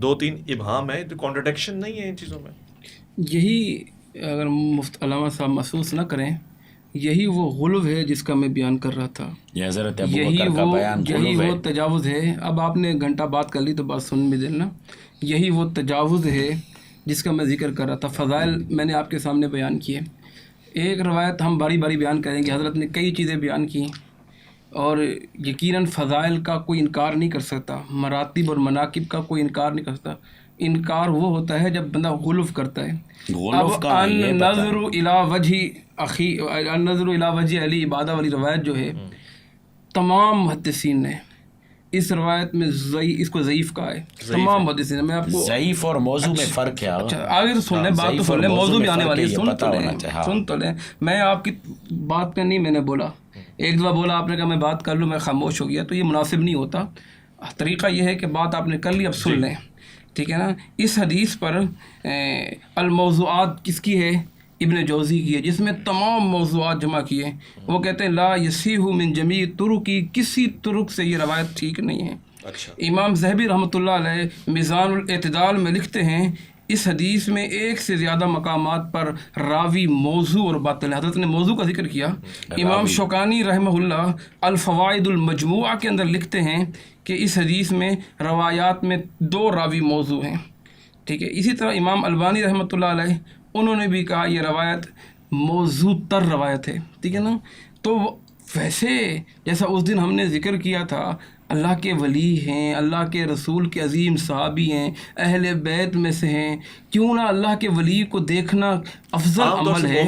2-3 ابہام ہے، تو کانٹرڈکشن نہیں ہے ان چیزوں میں. یہی اگر علامہ صاحب محسوس نہ کریں، یہی وہ غلو ہے جس کا میں بیان کر رہا تھا. یہ حضرت ابوبکر کا بیان یہی وہ تجاوز ہے. اب آپ نے گھنٹہ بات کر لی تو بات سن بھی دینا. یہی وہ تجاوز ہے جس کا میں ذکر کر رہا تھا. فضائل میں نے آپ کے سامنے بیان کیے. ایک روایت ہم باری باری بیان کریں گے. حضرت نے کئی چیزیں بیان کی اور یقیناً فضائل کا کوئی انکار نہیں کر سکتا، مراتب اور مناقب کا کوئی انکار نہیں کر سکتا. انکار وہ ہوتا ہے جب بندہ غلف کرتا ہے. اب النظر الی وجہ علی عبادہ والی روایت جو ہے، تمام محدثین نے اس روایت میں اس کو ضعیف کہا ہے. تمام محدثین نے. میں آپ کو ضعیف اور موضوع میں فرق ہے. اچھا آگے تو سن لیں، بات تو سن لیں، موضوع بھی آنے والی ہے. سن تو لیں. میں آپ کی بات پہ نہیں میں نے بولا، ایک دفعہ بولا آپ نے کہا میں بات کر لوں، میں خاموش ہو گیا، تو یہ مناسب نہیں ہوتا. طریقہ یہ ہے کہ بات آپ نے کر لی، اب سن لیں، ٹھیک ہے نا. اس حدیث پر الموضوعات کس کی ہے؟ ابن جوزی کی ہے، جس میں تمام موضوعات جمع کیے. وہ کہتے ہیں لا یصیح من جمیع طرقی، کسی طرق سے یہ روایت ٹھیک نہیں ہے. اچھا. امام ذہبی رحمۃ اللہ علیہ میزان الاعتدال میں لکھتے ہیں اس حدیث میں ایک سے زیادہ مقامات پر راوی موضوع اور باطل ہے. حضرت نے موضوع کا ذکر کیا. امام شوکانی رحمہ اللہ الفوائد المجموعہ کے اندر لکھتے ہیں کہ اس حدیث میں روایات میں 2 راوی موضوع ہیں. ٹھیک ہے. اسی طرح امام البانی رحمۃ اللہ علیہ انہوں نے بھی کہا یہ روایت موضوع تر روایت ہے. ٹھیک ہے نا. تو ویسے جیسا اس دن ہم نے ذکر کیا تھا، اللہ کے ولی ہیں، اللہ کے رسول کے عظیم صحابی ہیں، اہل بیت میں سے ہیں، کیوں نہ اللہ کے ولی کو دیکھنا افضل عمل ہے،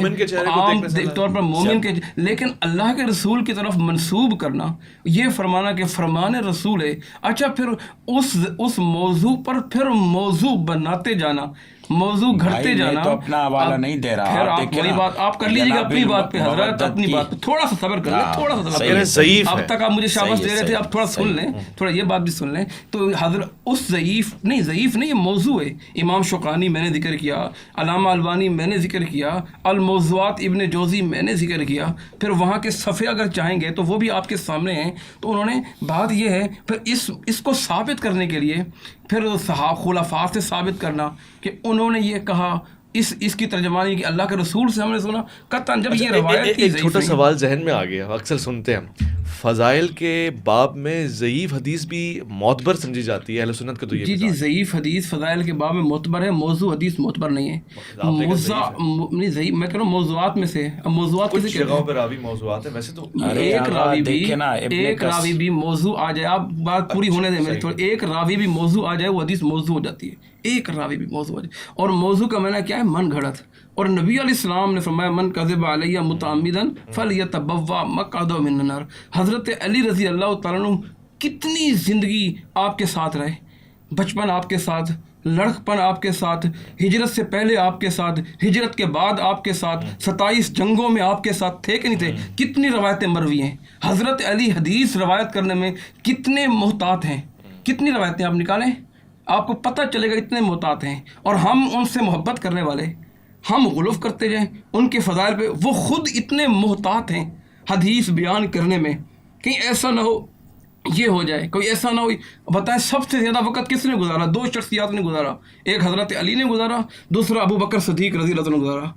عام طور پر مومن کے، لیکن اللہ کے رسول کی طرف منسوب کرنا، یہ فرمانا کہ فرمان رسول ہے. اچھا پھر اس موضوع پر پھر موضوع بناتے جانا، موضوع گھڑتے جانا. تو اپنا حوالہ نہیں دے رہا. پھر آپ وہی بات آپ کر لیجیے گا اپنی بات پہ. حضرت اپنی بات پہ تھوڑا سا صبر کر لیں، تھوڑا سا صبر کر لیں. اب تک آپ مجھے شاباش دے رہے تھے، اب تھوڑا سن لیں، تھوڑا یہ بات بھی سن لیں. تو حضرت اس ضعیف نہیں، یہ موضوع ہے. امام شوکانی میں نے ذکر کیا، علامہ البانی میں نے ذکر کیا، الموضوعات ابن جوزی میں نے ذکر کیا. پھر وہاں کے صفحے اگر چاہیں گے تو وہ بھی آپ کے سامنے ہیں. تو انہوں نے بات یہ ہے پھر اس کو ثابت کرنے کے لیے پھر خلفاء سے ثابت کرنا کہ انہوں نے یہ کہا، اس کی ترجمانی کہ اللہ کے رسول سے ہم نے سنا قطعاً. جب یہ روایت ایک چھوٹا سوال ذہن میں آ گیا، اکثر سنتے ہیں فضائل کے باب میں ضعیف حدیث بھی معتبر سمجھی جاتی ہے اہل سنت کے. تو یہ جی ضعیف حدیث فضائل کے باب میں معتبر ہے، موضوع حدیث معتبر نہیں ہے. نہیں ضعیف میں کہہ رہا ہوں موضوعات میں سے. موضوعات کچھ جگہوں پہ راوی موضوعات ہیں، ویسے تو ایک راوی بھی موضوع آ جائے. آپ بات پوری ہونے دیں میری تھوڑا. ایک راوی بھی موضوع آ جائے وہ حدیث موضوع ہو جاتی ہے. ایک راوی بھی موضوع آ جائے. اور موضوع کا معنی کیا ہے؟ من گھڑت. اور نبی علیہ السلام نے فرمایا من کذب علیہ متعمدا فلیتبوأ مقعدہ من النار. حضرت علی رضی اللہ تعالیٰ عنہ کتنی زندگی آپ کے ساتھ رہے، بچپن آپ کے ساتھ، لڑکپن آپ کے ساتھ، ہجرت سے پہلے آپ کے ساتھ، ہجرت کے بعد آپ کے ساتھ، 27 جنگوں میں آپ کے ساتھ تھے کہ نہیں تھے. کتنی روایتیں مروی ہیں. حضرت علی حدیث روایت کرنے میں کتنے محتاط ہیں. کتنی روایتیں آپ نکالیں، آپ کو پتہ چلے گا اتنے محتاط ہیں. اور ہم ان سے محبت کرنے والے، ہم غلف کرتے جائیں ان کے فضائل پہ. وہ خود اتنے محتاط ہیں حدیث بیان کرنے میں، کہیں ایسا نہ ہو یہ ہو جائے، کوئی ایسا نہ ہو. بتائیں سب سے زیادہ وقت کس نے گزارا؟ 2 شخصیات نے گزارا. ایک حضرت علی نے گزارا، دوسرا ابو بکر صدیق رضی اللہ عنہ نے گزارا.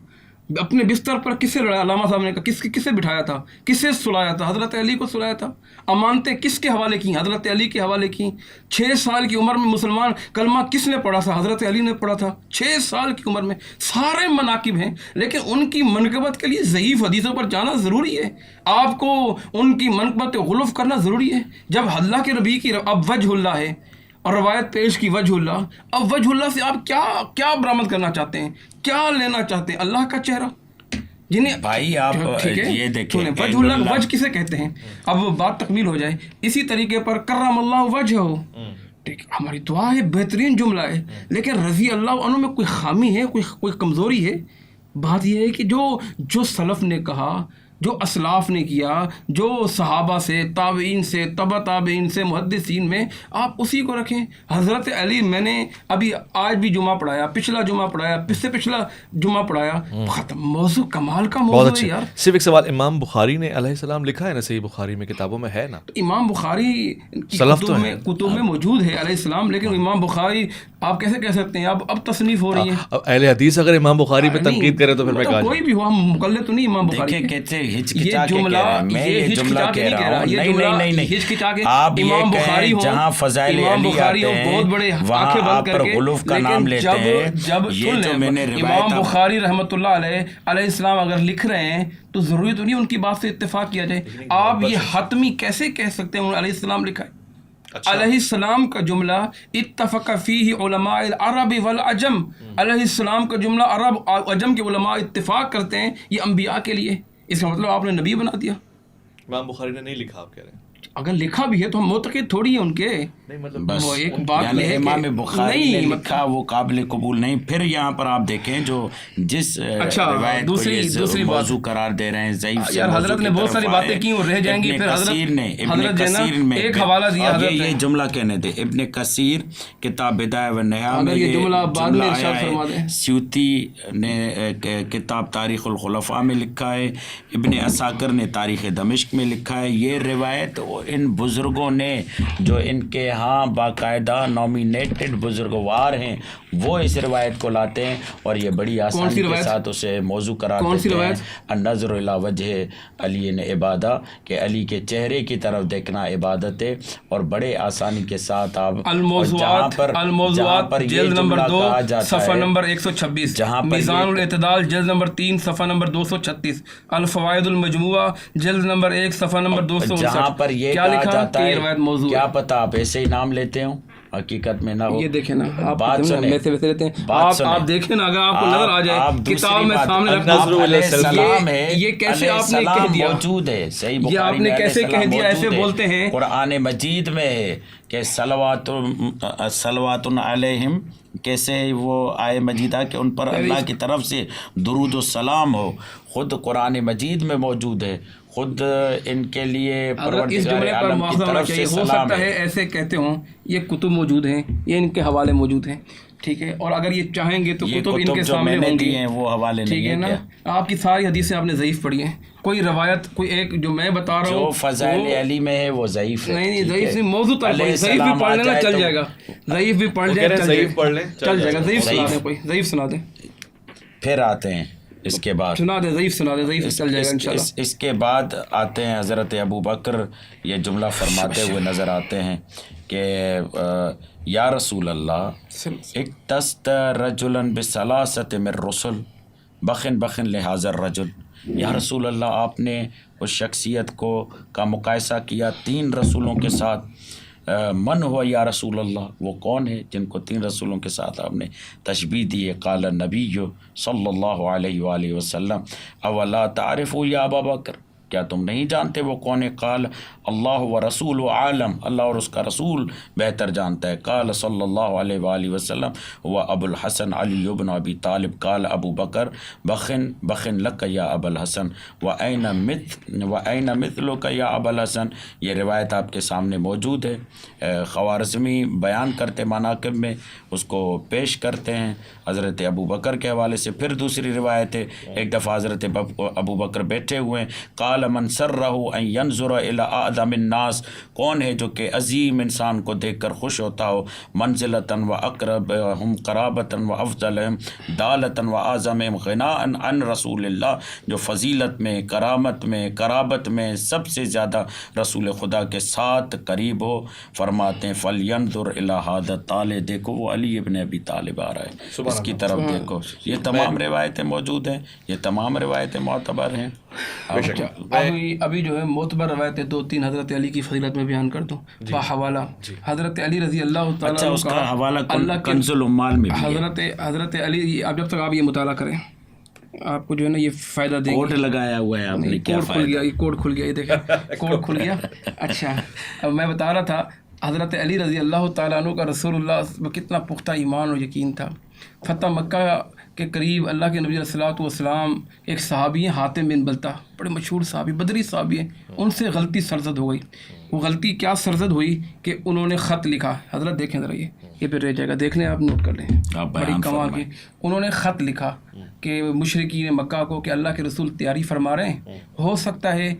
اپنے بستر پر کسے لڑایا؟ علامہ صاحب نے کہا کسے بٹھایا تھا، کسے سلایا تھا؟ حضرت علی کو سلایا تھا. امانتیں کس کے حوالے کی؟ حضرت علی کے حوالے کی. 6 سال کی عمر میں مسلمان کلمہ کس نے پڑھا تھا؟ حضرت علی نے پڑھا تھا. 6 سال کی عمر میں. سارے مناقب ہیں، لیکن ان کی منقبت کے لیے ضعیف حدیثوں پر جانا ضروری ہے. آپ کو ان کی منقبت غلف کرنا ضروری ہے. جب اللہ کے نبی کی اب وجہ اللہ ہے اور روایت پیش کی وجہ اللہ، اب وجہ اللہ سے آپ کیا برآمد کرنا چاہتے ہیں، کیا لینا چاہتے ہیں؟ اللہ کا چہرہ جنہیں بھائی آپ یہ دیکھیں وجہ اللہ، وجہ کسے کہتے ہیں؟ اب وہ بات تکمیل ہو جائے. اسی طریقے پر کرم اللہ وجہہ، ٹھیک ہماری دعا ہے، بہترین جملہ ہے، لیکن رضی اللہ عنہ میں کوئی خامی ہے، کوئی کمزوری ہے. بات یہ ہے کہ جو سلف نے کہا جو اسلاف نے کیا، جو صحابہ سے، تابعین سے، تبع تابعین سے، محدثین میں، آپ اسی کو رکھیں. حضرت علی میں نے ابھی آج بھی جمعہ پڑھایا، پچھلا جمعہ پڑھایا، اس سے پچھلا جمعہ پڑھایا، ختم. موضوع کمال کا موضوع ہے یار. صرف ایک سوال، امام بخاری نے علیہ السلام لکھا ہے نا صحیح بخاری میں، کتابوں میں ہے نا؟ امام بخاری کی کتب میں موجود ہے علیہ السلام، لیکن امام بخاری آپ کیسے کہہ سکتے ہیں اب تصنیف ہو رہی ہے. اہل حدیث اگر امام بخاری پہ تنقید کرے تو پھر میں کوئی بھی ہو، ہم مقلد تو نہیں امام بخاری. یہ جملہ ہچکچا کے نہیں کہہ رہا، یہ جملہ ہچکچا کے امام بخاری ہو، جہاں فضائل علی بخاری ہو بہت بڑے آنکھیں بند کر کے، لیکن جب امام بخاری رحمۃ اللہ علیہ السلام اگر لکھ رہے ہیں تو ضروری تو نہیں ان کی بات سے اتفاق کیا جائے. آپ یہ حتمی کیسے کہہ سکتے ہیں علیہ السلام لکھا ہے؟ علیہ السلام کا جملہ اتفق فیہ علماء العرب والعجم، علیہ السلام کا جملہ عرب اور عجم کے علماء اتفاق کرتے ہیں یہ انبیاء کے لیے. اس کا مطلب آپ نے نبی بنا دیا. امام بخاری نے نہیں لکھا، آپ کہہ رہے ہیں؟ اگر لکھا بھی ہے تو ہم معتقد تھوڑی ہیں ان کے. بس ایک بات یعنی امام بخاری نے لکھا وہ قابل قبول نہیں. پھر یہاں پر آپ دیکھیں جو جس روایت کو یہ موضوع قرار دے رہے ہیں ضعیف سے، حضرت نے بہت ساری باتیں کی اور رہ جائیں گی. پھر ابن کثیر میں ایک حوالہ دیا، یہ جملہ کہنے دے. ابن کثیر کتاب بدایہ و نہایہ میں یہ جملہ بعد میں ارشاد فرما دیں. سیوطی نے کتاب تاریخ الخلفاء میں لکھا ہے، ابن عساکر نے تاریخ دمشق میں لکھا ہے. یہ روایت ان بزرگوں نے جو ان کے ہاں باقاعدہ نامینیٹڈ بزرگوار ہیں وہ اس روایت کو لاتے ہیں اور یہ بڑی آسانی کے ساتھ اسے موضوع قرار دیتے ہیں. النظر الی وجہ علی عبادہ، کہ علی کے چہرے کی طرف دیکھنا عبادت ہے. اور بڑے آسانی کے ساتھ آپ الموضوعات جلد نمبر 2 صفحہ نمبر 126، جہاں میزان الاعتدال جلد نمبر 3 صفحہ نمبر 236، الفوائد المجموعہ جلد نمبر 1 صفحہ نمبر 259، جہاں پر یہ کہا جاتا ہے کیا پتہ آپ ایسے ہی نام لیتے ہوں حقیقت میں نہ ہو. یہ دیکھیں نا، آپ ویسے لیتے ہیں، آپ دیکھیں نا، اگر آپ کو نظر آ جائے کتاب میں سامنے رکھنا ہے، یہ کیسے آپ نے کہہ دیا موجود ہے صحیح بخاری یہ آپ نے کیسے کہہ دیا؟ ایسے بولتے ہیں قرآن مجید میں ہے کہ صلوات علیہم، کیسے وہ آئے مجیدہ کہ ان پر اللہ کی طرف سے درود و سلام ہو. خود قرآن مجید میں موجود ہے، خود ان کے لیے پروردگار عالم کی طرف سے ہو سکتا ہے ایسے کہتے ہوں. یہ کتب موجود ہیں، یہ ان کے حوالے موجود ہیں، ٹھیک ہے. اور اگر یہ چاہیں گے تو کتب ان کے سامنے ہوں گی، وہ حوالے نہیں، ٹھیک ہے نا. آپ کی ساری حدیثیں آپ نے ضعیف پڑھی ہیں. کوئی روایت، کوئی ایک جو میں بتا رہا ہوں جو فضائل علی میں ہے وہ ضعیف ہے. نہیں ضعیف نہیں، موضوع تک ضعیف بھی پڑھ لینا چل جائے گا، ضعیف بھی پڑھ جائے چل جائے گا. ضعیف سنا دیں، کوئی ضعیف سنا دیں. پھر آتے ہیں اس کے بعد سنا دیں، ضعیف سنا دیں، ضعیف چل جائے گا انشاءاللہ. اس کے بعد آتے ہیں حضرت ابو بکر یہ جملہ فرماتے ہوئے نظر آتے ہیں کہ یا رسول اللہ اکتست رجلا بثلاثۃ من رسل بخن لہذا الرجل. یا رسول اللہ آپ نے اس شخصیت کا مقایسہ کیا 3 رسولوں کے ساتھ. من ہوا یا رسول اللہ، وہ کون ہے جن کو 3 رسولوں کے ساتھ آپ نے تشبیہ دی ہے؟ قال النبی صلی اللہ علیہ وآلہ وسلم اولا تعرف یا ابا بکر، کیا تم نہیں جانتے وہ کون ہے؟ قال اللہ و رسول عالم، اللہ اور اس کا رسول بہتر جانتا ہے. قال صلی اللہ علیہ وآلہ وسلم و ابو الحسن علی بن ابی طالب. قال ابو بکر بخن لک یا ابو الحسن و این مثلک یا ابو الحسن. یہ روایت آپ کے سامنے موجود ہے. خوارزمی بیان کرتے مناقب میں اس کو پیش کرتے ہیں حضرت ابو بکر کے حوالے سے. پھر دوسری روایت ہے، ایک دفعہ حضرت ابو بکر بیٹھے ہوئے ہیں. قال من سرہ ان ينظر الى اعظم الناس، کون ہے جو کہ عظیم انسان کو دیکھ کر خوش ہوتا ہو؟ منزلتاً و اقربہم قرابتاً و افضلہم دالتاً و اعظمہم غناء عن رسول اللہ، جو فضیلت میں، کرامت میں، قرابت میں سب سے زیادہ رسول خدا کے ساتھ قریب ہو. فرماتے ہیں فلینظر الی ھذا طالب، دیکھو وہ علی ابن ابی طالب آ رہا ہے، اس کی طرف دیکھو. یہ تمام روایتیں موجود ہیں، یہ تمام روایتیں معتبر ہیں. ابھی جو ہے معتبر روایتیں 2-3 حضرت علی کی فضیلت میں بیان کر دوں. حوالہ حضرت علی رضی اللہ تعالیٰ اچھا، اس کا حوالہ کنز العمال میں حضرت علی. اب جب تک آپ یہ مطالعہ کریں آپ کو جو ہے نا یہ فائدہ دے گا. کوڈ لگایا ہوا ہے آپ نے، کیا کوڈ کھل گیا، یہ کوڈ کھل گیا، یہ دیکھیں کوڈ کھل گیا. اچھا، اب میں بتا رہا تھا حضرت علی رضی اللہ تعالیٰ عنہ کا رسول اللہ کتنا پختہ ایمان اور یقین تھا. فتح مکہ کے قریب اللہ کے نبی علیہ السلام ایک صحابی ہیں حاتم بن بلتہ، بڑے مشہور صحابی، بدری صحابی ہیں، ان سے غلطی سرزد ہو گئی. وہ غلطی کیا سرزد ہوئی کہ انہوں نے خط لکھا. حضرت دیکھیں ذرا یہ پھر رہ جائے گا، دیکھ لیں آپ، نوٹ کر لیں، بڑی کمال کی. انہوں نے خط لکھا کہ مشرکین مکہ کو کہ اللہ کے رسول تیاری فرما رہے ہیں، ہو سکتا ہے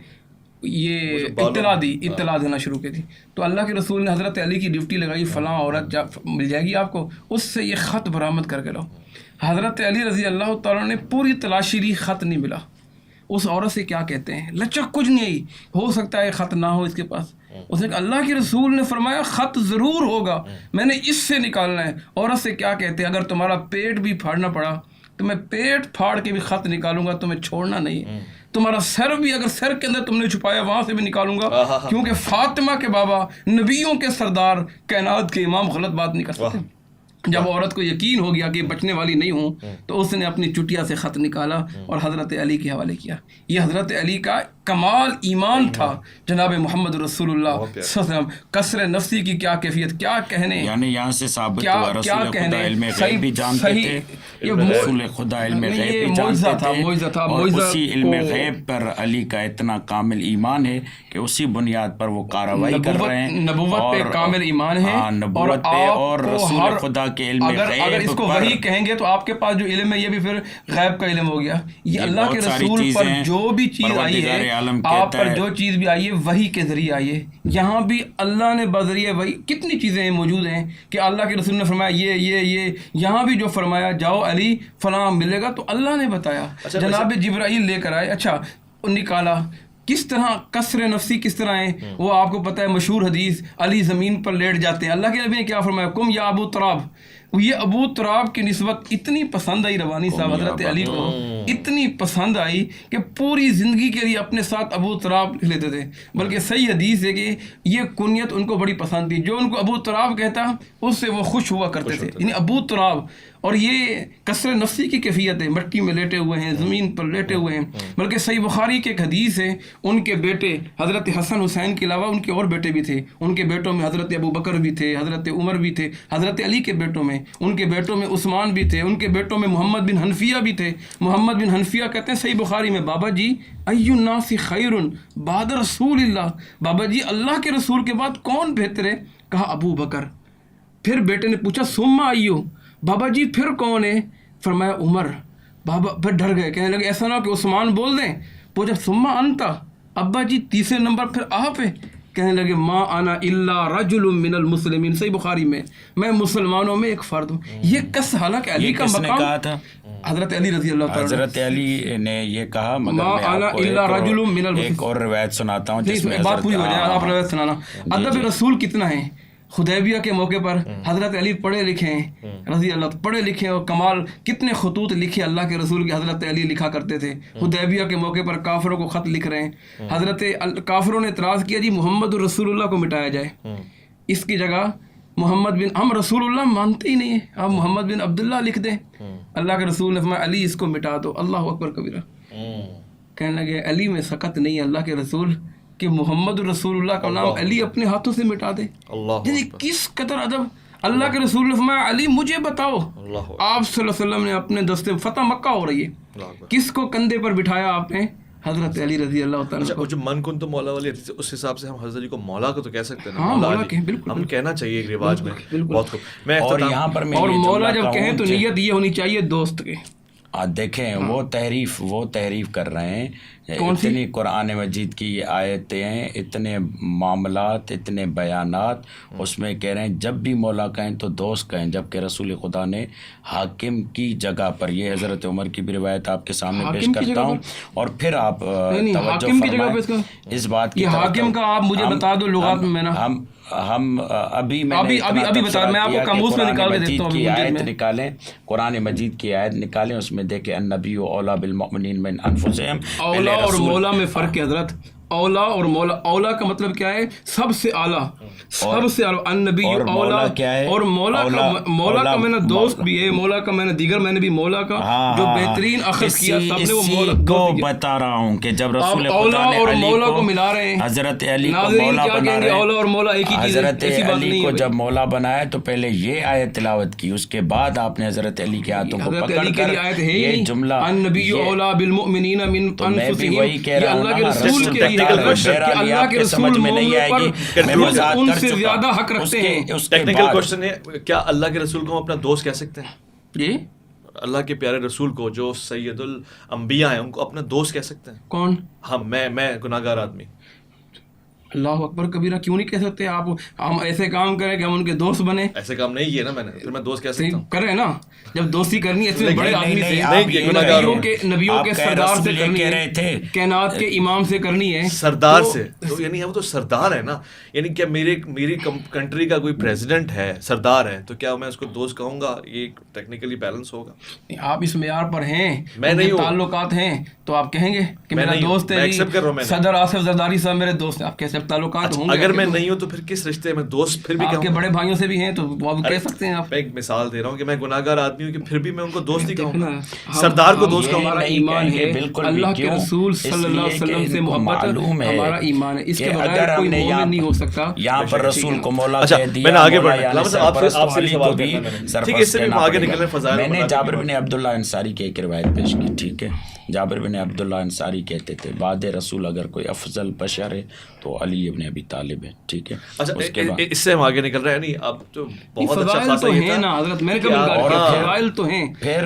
یہ اطلاع دینا شروع کی تھی. تو اللہ کے رسول نے حضرت علی کی ڈیوٹی لگائی، فلاں عورت مل جائے گی آپ کو، اس سے یہ خط برآمد کر کے لاؤ. حضرت علی رضی اللہ تعالیٰ نے پوری تلاشی لی، خط نہیں ملا. اس عورت سے کیا کہتے ہیں، لچک کچھ نہیں آئی، ہو سکتا ہے خط نہ ہو اس کے پاس. اس نے کہا اللہ کے رسول نے فرمایا خط ضرور ہوگا، میں نے اس سے نکالنا ہے. عورت سے کیا کہتے ہیں، اگر تمہارا پیٹ بھی پھاڑنا پڑا تو میں پیٹ پھاڑ کے بھی خط نکالوں گا، تمہیں چھوڑنا نہیں. تمہارا سر بھی اگر سر کے اندر تم نے چھپایا وہاں سے بھی نکالوں گا، کیونکہ فاطمہ کے بابا، نبیوں کے سردار، کائنات کے امام غلط بات نہیں کر سکتے. جب عورت کو یقین ہو گیا کہ بچنے والی نہیں ہوں تو اس نے اپنی چٹیا سے خط نکالا اور حضرت علی کے حوالے کیا. یہ حضرت علی کا کمال ایمان تھا. جناب محمد رسول اللہ صلی اللہ علیہ وسلم، قصر نفسی کی کیا کیفیت، کیا کہنے، یعنی یہاں سے ثابت ہوا رسول خدا علم غیب بھی جانتے تھے، رسول خدا علم غیب بھی جانتے تھے، اور اسی علم غیب پر علی کا اتنا کامل ایمان ہے کہ اسی بنیاد پر وہ کارروائی کر رہے ہیں. نبوت پہ کامل ایمان ہے، نبوت پہ اور رسول خدا کے علم غیب. اگر اس کو وحی کہیں گے تو آپ کے پاس جو علم ہے یہ بھی پھر غیب کا علم ہو گیا. یہ اللہ کے رسول پر جو بھی چیز آئی ہے، آپ پر جو چیز بھی آئی ہے وحی کے ذریعے آئی ہے. یہاں بھی اللہ نے بذریعہ وحی کتنی چیزیں موجود ہیں کہ اللہ کے رسول نے فرمایا یہ یہاں بھی جو فرمایا جاؤ علی فلاں ملے گا تو اللہ نے بتایا. جناب جبرائیل لے کر آئے، اچھا نکالا. کس طرح قصر نفسی کس طرح ہے وہ آپ کو پتہ ہے، مشہور حدیث، علی زمین پر لیٹ جاتے ہیں. اللہ کے نبی نے کیا فرمایا، کم یا ابو تراب. یہ ابو تراب کی نسبت اتنی پسند آئی روانی صاحب حضرت علی کو، اتنی پسند آئی کہ پوری زندگی کے لیے اپنے ساتھ ابو تراب لیتے تھے. بلکہ صحیح حدیث ہے کہ یہ کنیت ان کو بڑی پسند تھی، جو ان کو ابو تراب کہتا اس سے وہ خوش ہوا کرتے تھے، یعنی ابو تراب. اور یہ قصر نفسی کی کیفیت ہے، مٹی میں لیٹے ہوئے ہیں، زمین پر لیٹے ہوئے ہیں. بلکہ صحیح بخاری کے ایک حدیث ہے، ان کے بیٹے حضرت حسن حسین کے علاوہ ان کے اور بیٹے بھی تھے. ان کے بیٹوں میں حضرت ابو بکر بھی تھے، حضرت عمر بھی تھے. حضرت علی کے بیٹوں میں، ان کے بیٹوں میں عثمان بھی تھے، ان کے بیٹوں میں محمد بن حنفیہ بھی تھے. محمد بن حنفیہ کہتے ہیں صحیح بخاری میں، بابا جی ای الناس خیر بعد رسول اللہ، بابا جی اللہ کے رسول کے بعد کون بہتر ہے؟ کہا ابو بکر. پھر بیٹے نے پوچھا ثم ایو، بابا جی پھر کون ہے؟ فرمایا عمر. بابا پھر ڈر گئے، کہنے لگے ایسا نہ ہو کہ عثمان بول دیں. پوچھا ثم انتا، ابا جی تیسرے نمبر پھر آپ ہے؟ کہنے لگے ما انا الا رجل من المسلمین. صحیح بخاری میں مسلمانوں میں ایک فرد ہوں. یہ کس حالانکہ علی کا مقام کہا تھا حضرت علی رضی اللہ تعالیٰ. حضرت علی نے یہ کہا، مگر ما انا الا رجل من المسلمین. ایک اور روایت سناتا ہوں جس میں بات پوری ہو جائے، آپ روایت سنانا. ادب رسول کتنا ہے. حدیبیہ کے موقع پر حضرت علی پڑھے لکھے ہیں رضی اللہ، پڑھے لکھے اور کمال، کتنے خطوط لکھے اللہ کے رسول کے حضرت علی لکھا کرتے تھے. حدیبیہ کے موقع پر کافروں کو خط لکھ رہے ہیں. حضرت کافروں نے اعتراض کیا جی محمد الرسول اللہ کو مٹایا جائے، اس کی جگہ محمد بن، ہم رسول اللہ مانتے ہی نہیں ہیں، آپ محمد بن عبداللہ لکھ دیں. اللہ کے رسول نے فرمایا علی اس کو مٹا دو. اللہ اکبر کبیرہ. کہنے لگے علی میں سکت نہیں اللہ کے رسول کہ محمد رسول اللہ کا نام علی اپنے ہاتھوں سے مٹا دے. یعنی کس قدر ادب. اللہ کے رسول نے فرمایا علی مجھے بتاؤ. آپ صلی اللہ علیہ وسلم نے اپنے دستے، فتح مکہ ہو رہی ہے، کس کو کندھے پر بٹھایا آپ نے؟ حضرت علی رضی اللہ تعالیٰ. اچھا جو من کن تو مولا والی اس حساب سے ہم حضرت علی کو مولا کو تو کہہ سکتے ہیں. ہاں مولا کہیں، بالکل ہم کہنا چاہیے ایک رواج میں. بہت خوب. میں اور یہاں پر اور مولا جب کہیں تو نیت یہ ہونی چاہیے دوست کے. دیکھیں وہ تحریف کر رہے ہیں. اتنی قرآن مجید کی یہ آیتیں ہیں، اتنے معاملات، اتنے بیانات، اس میں کہہ رہے ہیں جب بھی مولا کہیں تو دوست کہیں، جبکہ رسول خدا نے حاکم کی جگہ پر، یہ حضرت عمر کی بھی روایت آپ کے سامنے پیش کرتا ہوں اور پھر آپ توجہ فرمائیں اس بات کی. حاکم کا آپ مجھے بتا دو لغات میں نا. ہم ابھی بتا، میں آپ کو قاموس میں نکال کے دیتا ہوں. آیت نکالیں، قرآن مجید کی آیت نکالیں، اس میں دیکھیں النبی اولیٰ بالمؤمنین من انفسہم. اولیٰ اور مولا میں فرق ہے حضرت. اولا اور مولا. اولا کا مطلب کیا ہے؟ سب سے اعلیٰ، سب سے اعلیٰ. النبی اولا کیا ہے؟ اور مولا کا میں نے دوست بھی ہے، مولا کا میں نے مولا کا جو بہترین اخذ کیا سب نے وہ مولا کو بتا رہا ہوں کہ جب رسول اولا اور مولا کو ملا رہے ہیں. حضرت علی کو ناظرین مولا کیا بنا کہیں گے؟ رہے اولا اور مولا ایک ہی چیز ہے، حضرت ایسی بات علی نہیں کو ہے. جب مولا بنایا تو پہلے یہ آیت تلاوت کی، اس کے بعد آپ نے حضرت علی کے ہاتھوں کو حضرت پکڑ علی کے کر لیے آیت ہے یہ جملہ النبی اولا بالمؤمنین من انفسہم، وہی کہہ یہ رہا ہوں اللہ کے نا، رسول کے لیے technical ہے question. کہ اللہ کے سمجھ رسول میں نہیں مومنوں آئے پر گی، میں وضاحت ان کر سے چکا. زیادہ حق رکھتے ہیں. اس کے ٹیکنیکل بعد کوشچن ہے، کیا اللہ کے رسول کو ہم اپنا دوست کہہ سکتے ہیں؟ جی اللہ کے پیارے رسول کو جو سید الانبیاء ہیں ان کو اپنا دوست کہہ سکتے ہیں؟ کون؟ ہم، میں گناہ گار آدمی. اللہ اکبر کبیرہ، کیوں نہیں کہہ سکتے آپ؟ ہم ایسے کام کریں کہ ہم ان کے دوست بنے. ایسے کام نہیں کیے نا میں نے، پھر میں دوست کہہ سکتا ہوں؟ کریں نا، جب دوستی کرنی ہے اتنے بڑے آدمی سے، نبیوں کے سردار سے کرنی ہے، کائنات کے امام سے کرنی ہے، سردار سے. تو یعنی وہ تو سردار ہے نا، یعنی کیا میری کنٹری کا کوئی پریزیڈنٹ ہے، سردار ہے، تو کیا میں اس کو دوست کہوں گا؟ یہ ٹیکنیکلی بیلنس ہوگا. آپ اس معیار پر ہیں، میں نہیں ہوں. تعلقات ہیں تو آپ کہیں گے کہ میرا دوست ہے. صدر آصف زرداری صاحب میرے دوست ہیں، آپ کیسے تعلقات ہوں گے؟ اگر میں نہیں ہوں تو پھر کس رشتے میں دوست پھر بھی آپ کے بڑے بھائیوں سے بھی ہیں تو وہ کہہ سکتے ہیں. آپ میں ایک مثال دے رہا ہوں کہ میں گناہ گار آدمی ہوں کہ پھر بھی میں ان کو دوست ہی کہوں گا، سردار کو دوست کہوں گا. ہمارا ایمان ہے اللہ کے رسول صلی اللہ علیہ وسلم سے محبت ہمارا ایمان ہے، اس کے بغیر کوئی مومن نہیں ہو سکتا. یہاں پر رسول کو مولا اچھا کہہ دیا. میں نے آگے بڑھنا، آپ سے علی سوال کو بھی کرنا، ٹھیک ہے، اس سے بھی آگے نکلنے فضائل. میں نے جابر بن عبداللہ انصاری کی ایک روایت پیش کی، ٹھیک ہے. جابر بن عبداللہ انصاری کہتے تھے بعد رسول اگر کوئی افضل بشر ہے تو علی ابن ابی طالب ہے، ٹھیک ہے. اچھا اس سے ہم آگے نکل رہے ہیں. نہیں اب تو بہت اچھا خاصا یہ تھا نا حضرت، میں نے کبھی فضائل تو ہیں. پھر